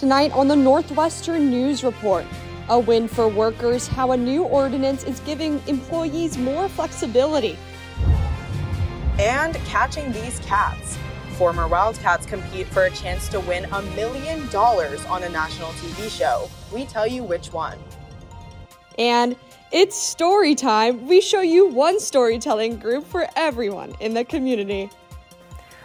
Tonight on the Northwestern News Report, a win for workers, how a new ordinance is giving employees more flexibility. And catching these cats. Former Wildcats compete for a chance to win $1 million on a national TV show. We tell you which one. And it's story time. We show you one storytelling group for everyone in the community.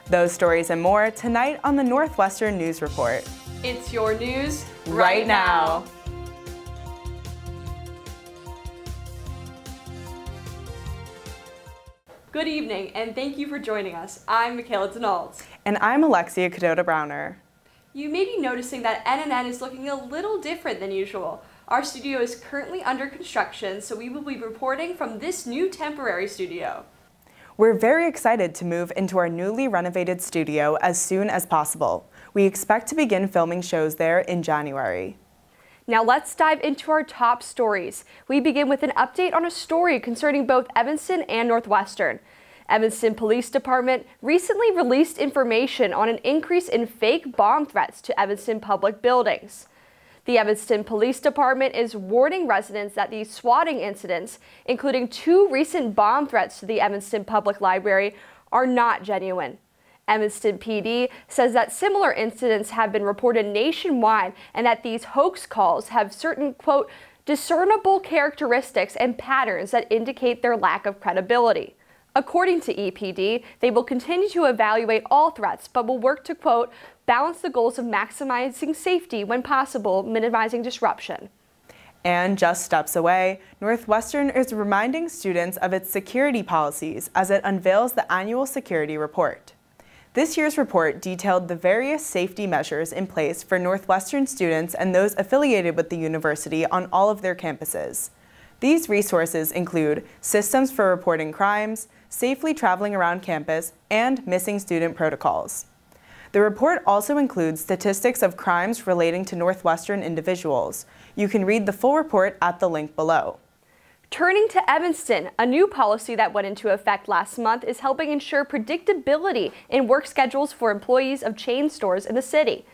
Those stories and more tonight on the Northwestern News Report. It's your news right now. Good evening, and thank you for joining us. I'm Michaela Denault. And I'm Alexia Cadota-Browner. You may be noticing that NNN is looking a little different than usual. Our studio is currently under construction, so we will be reporting from this new temporary studio. We're very excited to move into our newly renovated studio as soon as possible. We expect to begin filming shows there in January. Now let's dive into our top stories. We begin with an update on a story concerning both Evanston and Northwestern. Evanston Police Department recently released information on an increase in fake bomb threats to Evanston public buildings. The Evanston Police Department is warning residents that these swatting incidents, including 2 recent bomb threats to the Evanston Public Library, are not genuine. Evanston PD says that similar incidents have been reported nationwide and that these hoax calls have certain, quote, discernible characteristics and patterns that indicate their lack of credibility. According to EPD, they will continue to evaluate all threats, but will work to, quote, balance the goals of maximizing safety when possible, minimizing disruption. And just steps away, Northwestern is reminding students of its security policies as it unveils the annual security report. This year's report detailed the various safety measures in place for Northwestern students and those affiliated with the university on all of their campuses. These resources include systems for reporting crimes, safely traveling around campus, and missing student protocols. The report also includes statistics of crimes relating to Northwestern individuals. You can read the full report at the link below. Turning to Evanston, a new policy that went into effect last month is helping ensure predictability in work schedules for employees of chain stores in the city.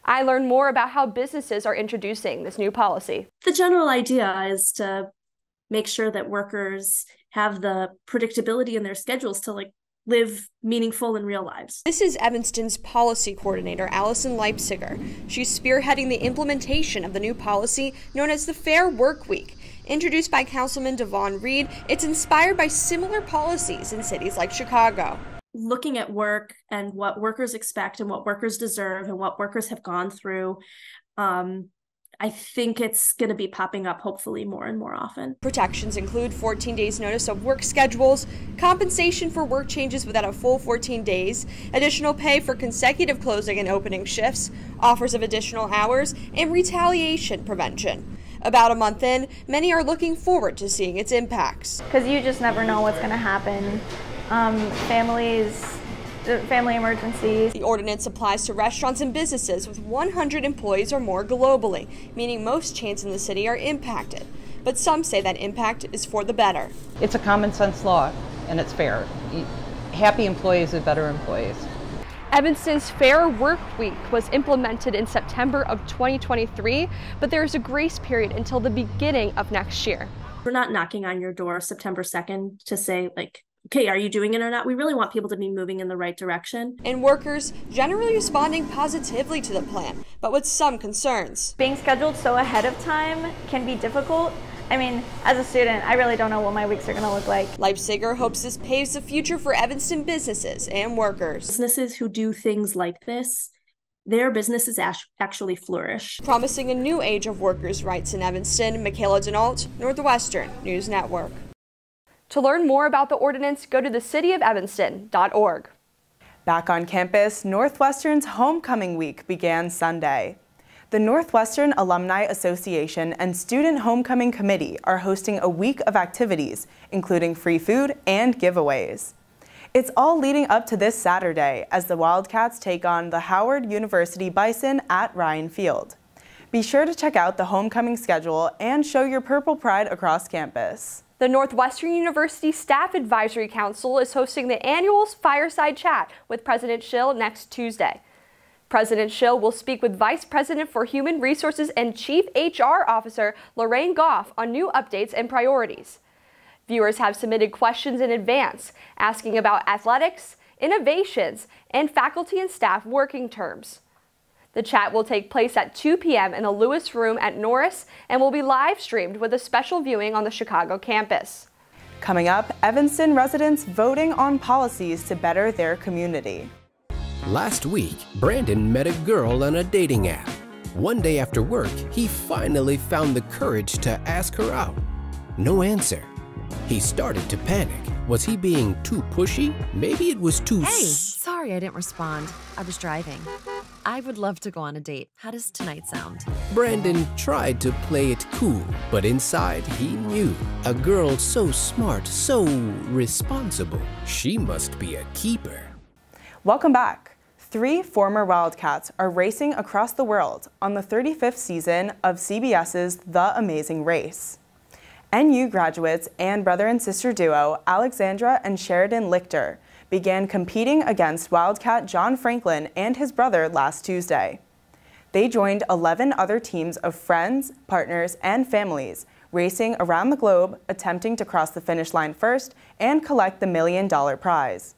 I learned more about how businesses are introducing this new policy. The general idea is to make sure that workers have the predictability in their schedules to live meaningful in real lives. This is Evanston's policy coordinator, Allison Leipziger. She's spearheading the implementation of the new policy known as the Fair Work Week. Introduced by Councilman Evon, it's inspired by similar policies in cities like Chicago. Looking at work and what workers expect and what workers deserve and what workers have gone through, I think it's going to be popping up hopefully more and more often. Protections include 14 days notice of work schedules, compensation for work changes without a full 14 days, additional pay for consecutive closing and opening shifts, offers of additional hours, and retaliation prevention. About a month in, many are looking forward to seeing its impacts. Because you just never know what's going to happen. Family emergencies. The ordinance applies to restaurants and businesses with 100 employees or more globally, meaning most chains in the city are impacted. But some say that impact is for the better. It's a common sense law, and it's fair. Happy employees are better employees. Evanston's Fair Work Week was implemented in September of 2023, but there is a grace period until the beginning of next year. We're not knocking on your door September 2nd to say, okay, are you doing it or not? We really want people to be moving in the right direction. And workers generally responding positively to the plan, but with some concerns. Being scheduled so ahead of time can be difficult. I mean, as a student, I really don't know what my weeks are going to look like. Leipziger hopes this paves the future for Evanston businesses and workers. Businesses who do things like this, their businesses actually flourish. Promising a new age of workers' rights in Evanston, Michaela Denault, Northwestern News Network. To learn more about the ordinance, go to thecityoфevanston.org. Back on campus, Northwestern's Homecoming Week began Sunday. The Northwestern Alumni Association and Student Homecoming Committee are hosting a week of activities, including free food and giveaways. It's all leading up to this Saturday as the Wildcats take on the Howard University Bison at Ryan Field. Be sure to check out the homecoming schedule and show your purple pride across campus. The Northwestern University Staff Advisory Council is hosting the annual Fireside Chat with President Schill next Tuesday. President Schill will speak with Vice President for Human Resources and Chief HR Officer Lorraine Goff on new updates and priorities. Viewers have submitted questions in advance, asking about athletics, innovations, and faculty and staff working terms. The chat will take place at 2 p.m. in a Lewis room at Norris and will be live streamed with a special viewing on the Chicago campus. Coming up, Evanston residents voting on policies to better their community. Last week, Brandon met a girl on a dating app. One day after work, he finally found the courage to ask her out. No answer. He started to panic. Was he being too pushy? Maybe it was too... Hey, sorry I didn't respond. I was driving. I would love to go on a date. How does tonight sound? Brandon tried to play it cool, but inside he knew. A girl so smart, so responsible. She must be a keeper. Welcome back. 3 former Wildcats are racing across the world on the 35th season of CBS's The Amazing Race. NU graduates and brother and sister duo Alexandra and Sheridan Lichter began competing against Wildcat John Franklin and his brother last Tuesday. They joined 11 other teams of friends, partners, and families racing around the globe, attempting to cross the finish line first and collect the $1 million prize.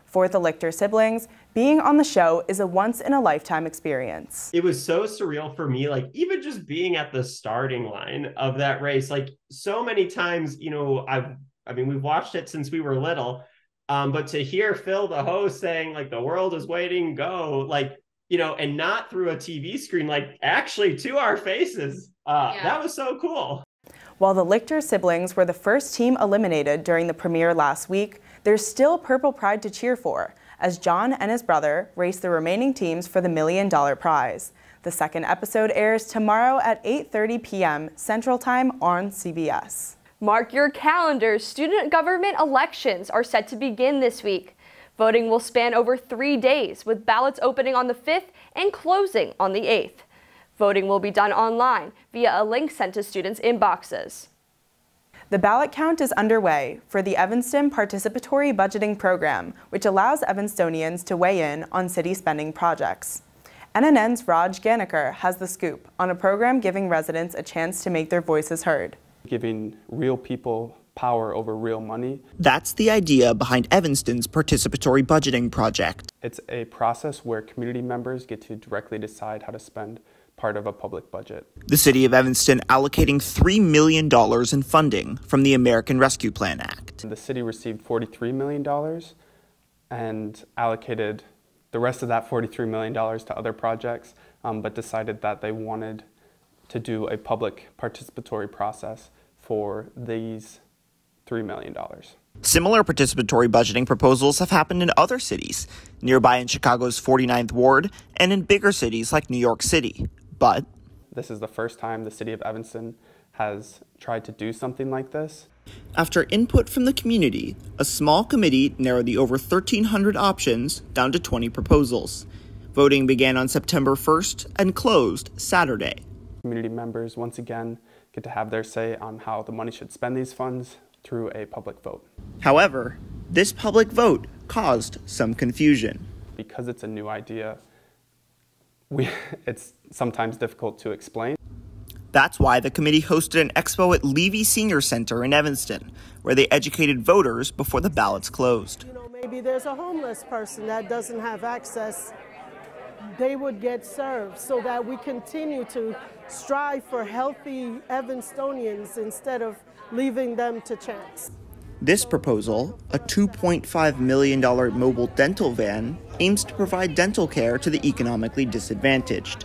For the Lichter siblings, being on the show is a once-in-a-lifetime experience. It was so surreal for me, like even just being at the starting line of that race, like so many times, you know, I mean, we've watched it since we were little, but to hear Phil, the host, saying like, the world is waiting, go, like, you know, and not through a TV screen, like actually to our faces, that was so cool. While the Lichter siblings were the first team eliminated during the premiere last week, there's still Purple Pride to cheer for, as John and his brother race the remaining teams for the $1 million prize. The second episode airs tomorrow at 8:30 p.m. Central Time on CBS. Mark your calendars. Student government elections are set to begin this week. Voting will span over 3 days, with ballots opening on the 5th and closing on the 8th. Voting will be done online via a link sent to students' inboxes. The ballot count is underway for the Evanston Participatory Budgeting Program, which allows Evanstonians to weigh in on city spending projects. NNN's Raj Ganikar has the scoop on a program giving residents a chance to make their voices heard. Giving real people power over real money. That's the idea behind Evanston's Participatory Budgeting Project. It's a process where community members get to directly decide how to spend part of a public budget. The City of Evanston allocating $3 million in funding from the American Rescue Plan Act. The city received $43 million and allocated the rest of that $43 million to other projects, but decided that they wanted to do a public participatory process for these $3 million. Similar participatory budgeting proposals have happened in other cities, nearby in Chicago's 49th Ward and in bigger cities like New York City. But this is the first time the city of Evanston has tried to do something like this. After input from the community, a small committee narrowed the over 1,300 options down to 20 proposals. Voting began on September 1st and closed Saturday. Community members once again get to have their say on how the money should spend these funds through a public vote. However, this public vote caused some confusion. Because it's a new idea, it's sometimes difficult to explain. That's why the committee hosted an expo at Levy Senior Center in Evanston, where they educated voters before the ballots closed. You know, maybe there's a homeless person that doesn't have access. They would get served so that we continue to strive for healthy Evanstonians instead of leaving them to chance. This proposal, a $2.5 million mobile dental van, aims to provide dental care to the economically disadvantaged.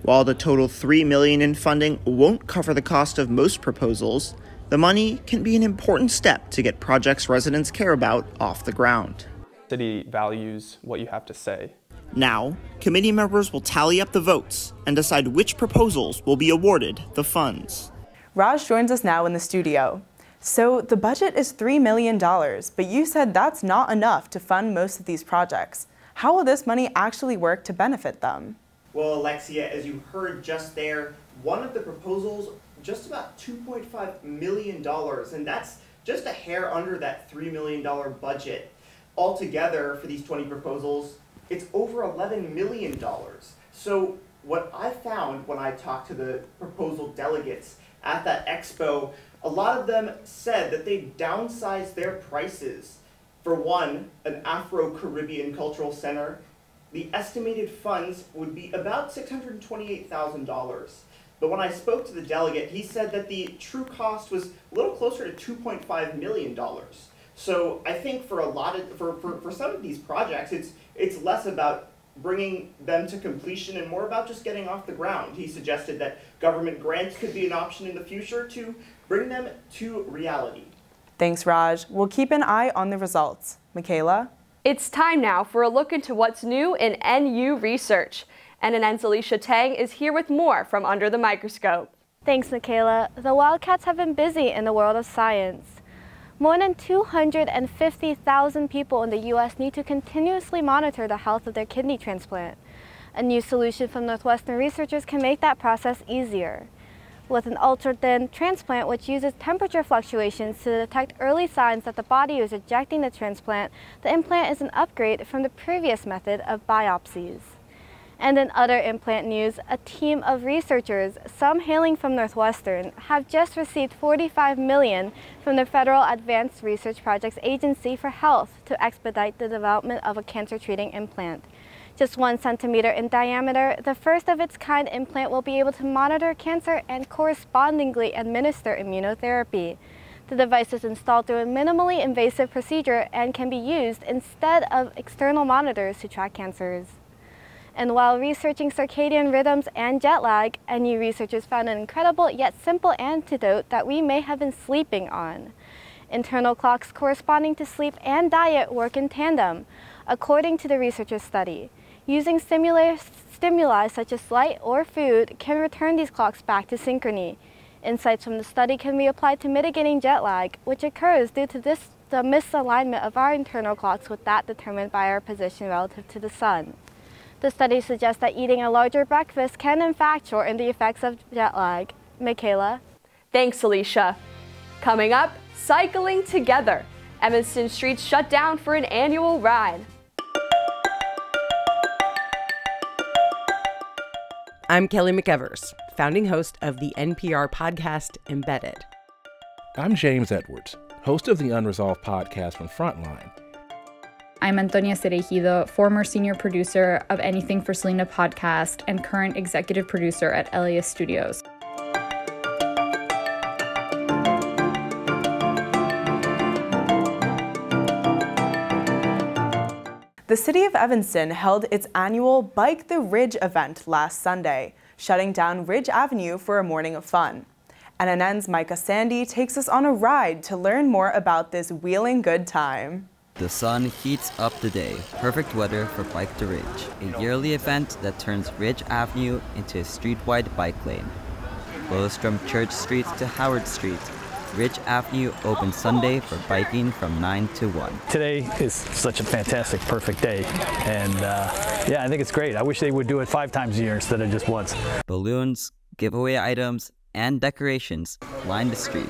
While the total $3 million in funding won't cover the cost of most proposals, the money can be an important step to get projects residents care about off the ground. The city values what you have to say. Now, committee members will tally up the votes and decide which proposals will be awarded the funds. Raj joins us now in the studio. So the budget is $3 million, but you said that's not enough to fund most of these projects. How will this money actually work to benefit them? Well, Alexia, as you heard just there, one of the proposals, just about $2.5 million, and that's just a hair under that $3 million budget. Altogether, for these 20 proposals, it's over $11 million. So what I found when I talked to the proposal delegates at that expo, a lot of them said that they downsized their prices. For one, an Afro-Caribbean cultural center, the estimated funds would be about $628,000. But when I spoke to the delegate, he said that the true cost was a little closer to $2.5 million. So I think for a lot of, for some of these projects, it's less about bringing them to completion and more about just getting off the ground. He suggested that government grants could be an option in the future to bring them to reality. Thanks, Raj. We'll keep an eye on the results. Michaela? It's time now for a look into what's new in NU research. NNN's Alicia Tang is here with more from Under the Microscope. Thanks, Michaela. The Wildcats have been busy in the world of science. More than 250,000 people in the U.S. need to continuously monitor the health of their kidney transplant. A new solution from Northwestern researchers can make that process easier. With an ultra-thin transplant which uses temperature fluctuations to detect early signs that the body is rejecting the transplant, the implant is an upgrade from the previous method of biopsies. And in other implant news, a team of researchers, some hailing from Northwestern, have just received $45 million from the Federal Advanced Research Projects Agency for Health to expedite the development of a cancer-treating implant. Just 1 centimeter in diameter, the first of its kind implant will be able to monitor cancer and correspondingly administer immunotherapy. The device is installed through a minimally invasive procedure and can be used instead of external monitors to track cancers. And while researching circadian rhythms and jet lag, NU researchers found an incredible yet simple antidote that we may have been sleeping on. Internal clocks corresponding to sleep and diet work in tandem, according to the researchers' study. Using stimuli such as light or food can return these clocks back to synchrony. Insights from the study can be applied to mitigating jet lag, which occurs due to the misalignment of our internal clocks with that determined by our position relative to the sun. The study suggests that eating a larger breakfast can in fact shorten the effects of jet lag. Michaela? Thanks, Alicia. Coming up, cycling together. Evanston streets shut down for an annual ride. I'm Kelly McEvers, founding host of the NPR podcast Embedded. I'm James Edwards, host of the Unresolved podcast from Frontline. I'm Antonia Cereijido, former senior producer of Anything for Selena podcast and current executive producer at Elias Studios. The city of Evanston held its annual Bike the Ridge event last Sunday, shutting down Ridge Avenue for a morning of fun. NNN's Micah Sandy takes us on a ride to learn more about this wheeling good time. The sun heats up the day, perfect weather for Bike the Ridge, a yearly event that turns Ridge Avenue into a street-wide bike lane. Goes from Church Street to Howard Street. Ridge Avenue open Sunday for biking from 9 to 1. Today is such a fantastic, perfect day, and yeah, I think it's great. I wish they would do it 5 times a year instead of just once. Balloons, giveaway items, and decorations line the street,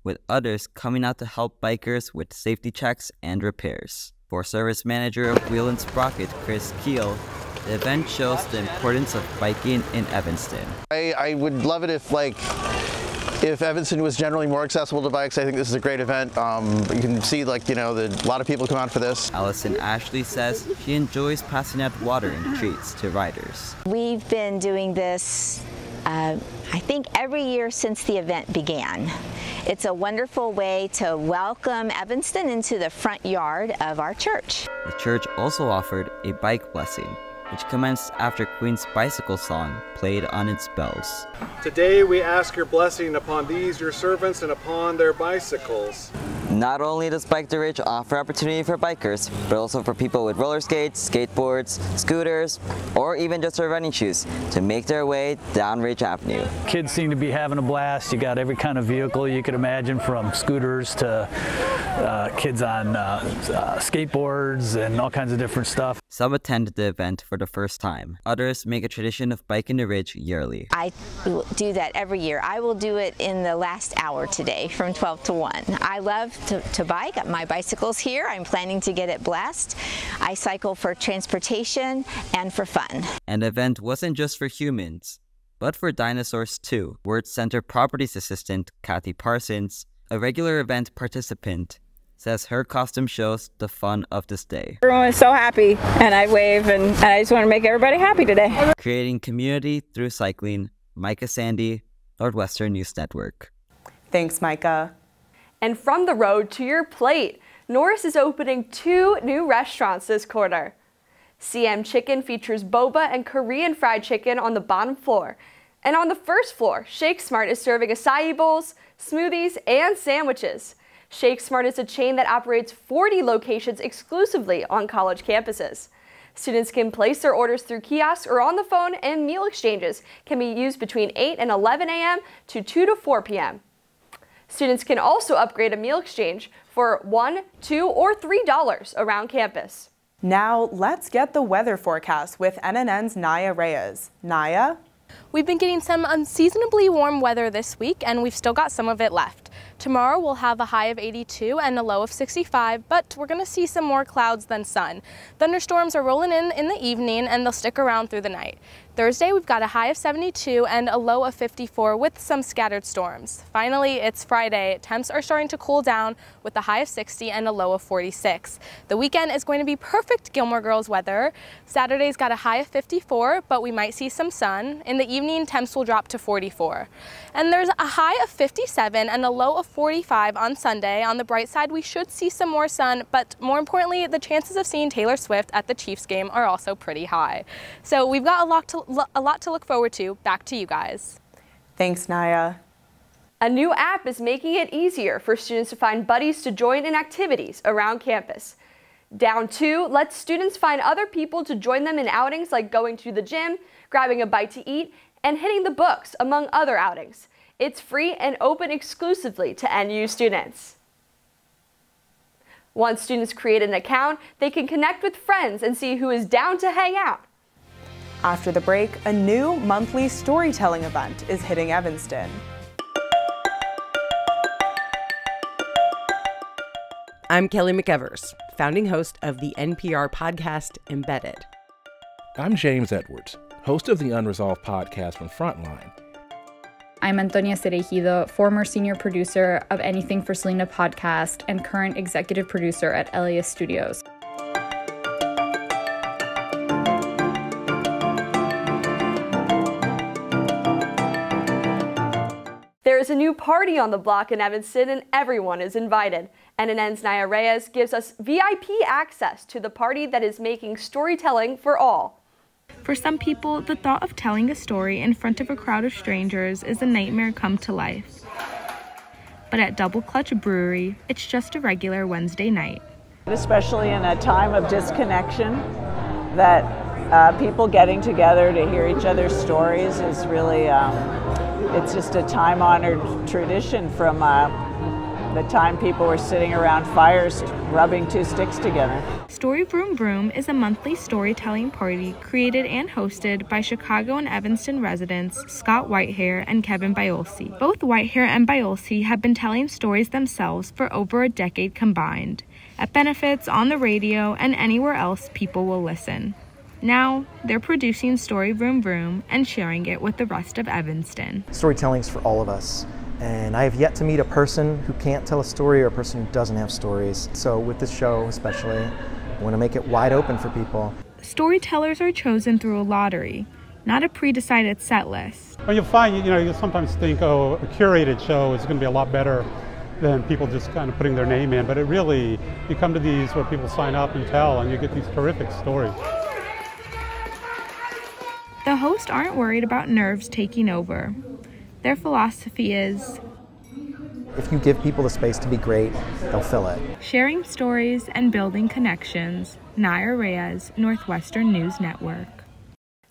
with others coming out to help bikers with safety checks and repairs. For service manager of Wheel and Sprocket, Chris Keel, the event shows the importance of biking in Evanston. I would love it if Evanston was generally more accessible to bikes. I think this is a great event. You can see, like, a lot of people come out for this. Allison Ashley says she enjoys passing out water and treats to riders. We've been doing this, I think, every year since the event began. It's a wonderful way to welcome Evanston into the front yard of our church. The church also offered a bike blessing, which commenced after Queen's bicycle song played on its bells. Today we ask your blessing upon these your servants and upon their bicycles. Not only does Bike the Ridge offer opportunity for bikers, but also for people with roller skates, skateboards, scooters, or even just their running shoes to make their way down Ridge Avenue. Kids seem to be having a blast. You got every kind of vehicle you could imagine, from scooters to kids on skateboards and all kinds of different stuff. Some attend the event for the first time. Others make a tradition of biking the ridge yearly. I do that every year. I will do it in the last hour today from 12 to 1. I love to bike. My bicycle's here. I'm planning to get it blessed. I cycle for transportation and for fun. And the event wasn't just for humans, but for dinosaurs too. World Center Properties Assistant Kathy Parsons, a regular event participant, says her costume shows the fun of this day. Everyone is so happy, and I wave, and I just want to make everybody happy today. Creating community through cycling, Micah Sandy, Northwestern News Network. Thanks, Micah. And from the road to your plate, Norris is opening 2 new restaurants this quarter. CM Chicken features boba and Korean fried chicken on the bottom floor. And on the first floor, Shake Smart is serving acai bowls, smoothies, and sandwiches. Shake Smart is a chain that operates 40 locations exclusively on college campuses. Students can place their orders through kiosks or on the phone, and meal exchanges can be used between 8 and 11 a.m. to 2 to 4 p.m. Students can also upgrade a meal exchange for $1, $2, or $3 around campus. Now let's get the weather forecast with NNN's Naya Reyes. Naya? We've been getting some unseasonably warm weather this week, and we've still got some of it left. Tomorrow we'll have a high of 82 and a low of 65, but we're going to see some more clouds than sun. Thunderstorms are rolling in the evening, and they'll stick around through the night. Thursday we've got a high of 72 and a low of 54 with some scattered storms. Finally, it's Friday. Temps are starting to cool down with a high of 60 and a low of 46. The weekend is going to be perfect Gilmore Girls weather. Saturday's got a high of 54, but we might see some sun. In the evening, temps will drop to 44. And there's a high of 57 and a low of 45 on Sunday. On the bright side, we should see some more sun, but more importantly, the chances of seeing Taylor Swift at the Chiefs game are also pretty high. So we've got a lot to look forward to. Back to you guys. Thanks, Naya. A new app is making it easier for students to find buddies to join in activities around campus. Down 2 lets students find other people to join them in outings like going to the gym, grabbing a bite to eat, and hitting the books, among other outings. It's free and open exclusively to NU students. Once students create an account, they can connect with friends and see who is down to hang out. After the break, a new monthly storytelling event is hitting Evanston. I'm Kelly McEvers, founding host of the NPR podcast Embedded. I'm James Edwards, host of the Unresolved podcast from Frontline. I'm Antonia Cereijido, former senior producer of Anything for Selena podcast and current executive producer at Elias Studios. There is a new party on the block in Evanston, and everyone is invited. NNN's Naya Reyes gives us VIP access to the party that is making storytelling for all. For some people, the thought of telling a story in front of a crowd of strangers is a nightmare come to life. But at Double Clutch Brewery, it's just a regular Wednesday night. Especially in a time of disconnection, that people getting together to hear each other's stories is really, it's just a time-honored tradition from the time people were sitting around fires rubbing 2 sticks together. Storyroom Vroom is a monthly storytelling party created and hosted by Chicago and Evanston residents Scott Whitehair and Kevin Biolsi. Both Whitehair and Biolsi have been telling stories themselves for over a decade combined, at benefits, on the radio, and anywhere else people will listen. Now, they're producing Storyroom Vroom and sharing it with the rest of Evanston. Storytelling's for all of us. And I have yet to meet a person who can't tell a story or a person who doesn't have stories. So with this show especially, I want to make it wide open for people. Storytellers are chosen through a lottery, not a pre-decided set list. Well, you'll find, you sometimes think, oh, a curated show is going to be a lot better than people just kind of putting their name in. But it really, you come to these where people sign up and tell, and you get these terrific stories. The hosts aren't worried about nerves taking over. Their philosophy is, if you give people the space to be great, they'll fill it. Sharing stories and building connections. Naya Reyes, Northwestern News Network.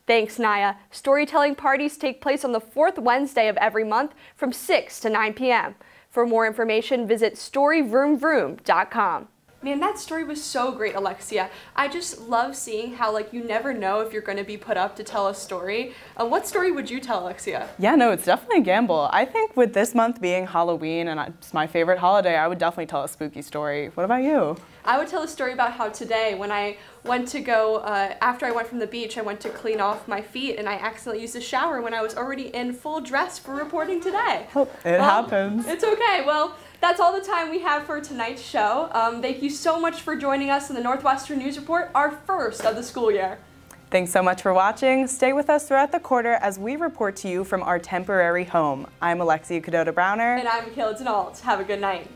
Thanks, Naya. Storytelling parties take place on the 4th Wednesday of every month from 6 to 9 p.m. For more information, visit storyroomvroom.com. Man, that story was so great, Alexia. I just love seeing how you never know if you're going to be put up to tell a story. What story would you tell, Alexia? Yeah, no, it's definitely a gamble. I think with this month being Halloween and it's my favorite holiday, I would definitely tell a spooky story. What about you? I would tell a story about how today, when I went to go, after I went from the beach, I went to clean off my feet and I accidentally used a shower when I was already in full dress for reporting today. It happens. It's okay. Well, that's all the time we have for tonight's show. Thank you so much for joining us in the Northwestern News Report, our first of the school year. Thanks so much for watching. Stay with us throughout the quarter as we report to you from our temporary home. I'm Alexia Cadota Browner. And I'm Michaela Denault. Have a good night.